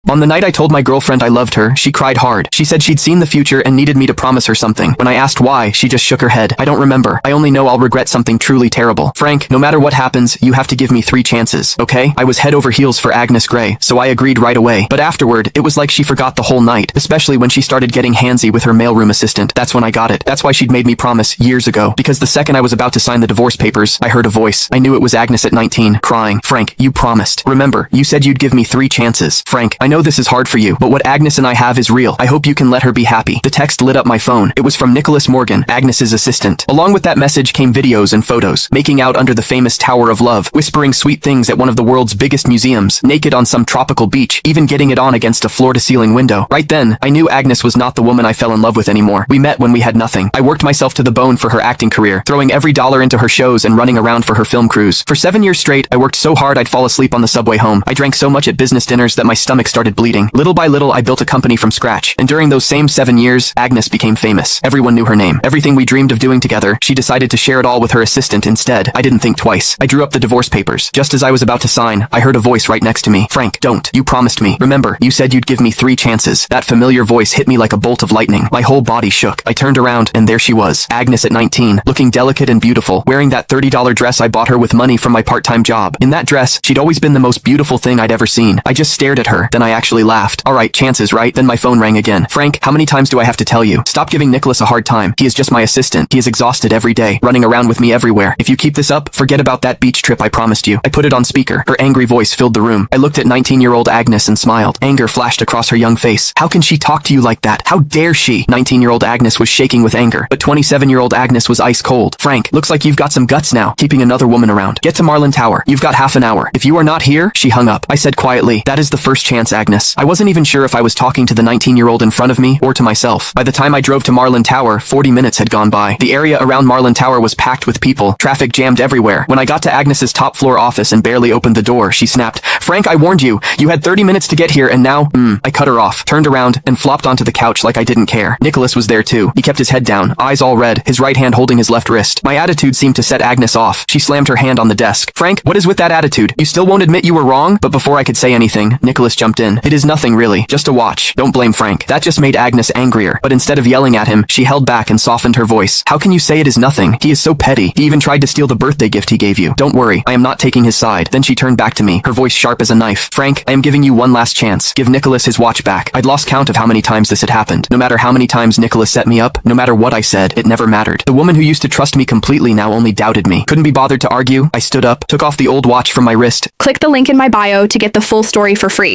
On the night I told my girlfriend I loved her, she cried hard. She said she'd seen the future and needed me to promise her something. When I asked why, she just shook her head. I don't remember. I only know I'll regret something truly terrible. Frank, no matter what happens, you have to give me 3 chances, okay? I was head over heels for Agnes Gray, so I agreed right away. But afterward, it was like she forgot the whole night, especially when she started getting handsy with her mailroom assistant. That's when I got it. That's why she'd made me promise years ago. Because the second I was about to sign the divorce papers, I heard a voice. I knew it was Agnes at 19, crying. Frank, you promised. Remember, you said you'd give me 3 chances. Frank, I know this is hard for you, but what Agnes and I have is real. I hope you can let her be happy. The text lit up my phone. It was from Nicholas Morgan, Agnes's assistant. Along with that message came videos and photos, making out under the famous Tower of Love, whispering sweet things at one of the world's biggest museums, naked on some tropical beach, even getting it on against a floor-to-ceiling window. Right then, I knew Agnes was not the woman I fell in love with anymore. We met when we had nothing. I worked myself to the bone for her acting career, throwing every dollar into her shows and running around for her film crews. For 7 years straight, I worked so hard I'd fall asleep on the subway home. I drank so much at business dinners that my stomach started bleeding. Little by little, I built a company from scratch, and during those same 7 years, Agnes became famous. Everyone knew her name. Everything we dreamed of doing together, she decided to share it all with her assistant instead. I didn't think twice. I drew up the divorce papers. Just as I was about to sign, I heard a voice right next to me. Frank, don't. You promised me. Remember, you said you'd give me 3 chances. That familiar voice hit me like a bolt of lightning. My whole body shook. I turned around, and there she was. Agnes at 19, looking delicate and beautiful, wearing that $30 dress I bought her with money from my part-time job. In that dress, she'd always been the most beautiful thing I'd ever seen. I just stared at her, then I actually laughed. Alright, chances, right? Then my phone rang again. Frank, how many times do I have to tell you? Stop giving Nicholas a hard time. He is just my assistant. He is exhausted every day, running around with me everywhere. If you keep this up, forget about that beach trip I promised you. I put it on speaker. Her angry voice filled the room. I looked at 19-year-old Agnes and smiled. Anger flashed across her young face. How can she talk to you like that? How dare she? 19-year-old Agnes was shaking with anger, but 27-year-old Agnes was ice cold. Frank, looks like you've got some guts now, keeping another woman around. Get to Marlin Tower. You've got half an hour. If you are not here, she hung up. I said quietly, that is the first chance, Agnes. I wasn't even sure if I was talking to the 19-year-old in front of me or to myself. By the time I drove to Marlin Tower, 40 minutes had gone by. The area around Marlin Tower was packed with people. Traffic jammed everywhere. When I got to Agnes's top floor office and barely opened the door, she snapped, Frank, I warned you. You had 30 minutes to get here and now, I cut her off, turned around, and flopped onto the couch like I didn't care. Nicholas was there too. He kept his head down, eyes all red, his right hand holding his left wrist. My attitude seemed to set Agnes off. She slammed her hand on the desk. Frank, what is with that attitude? You still won't admit you were wrong? But before I could say anything, Nicholas jumped in. It is nothing really, just a watch. Don't blame Frank. That just made Agnes angrier. But instead of yelling at him, she held back and softened her voice. How can you say it is nothing? He is so petty. He even tried to steal the birthday gift he gave you. Don't worry, I am not taking his side. Then she turned back to me, her voice sharp as a knife. Frank, I am giving you one last chance. Give Nicholas his watch back. I'd lost count of how many times this had happened. No matter how many times Nicholas set me up, no matter what I said, it never mattered. The woman who used to trust me completely now only doubted me. Couldn't be bothered to argue. I stood up, took off the old watch from my wrist. Click the link in my bio to get the full story for free.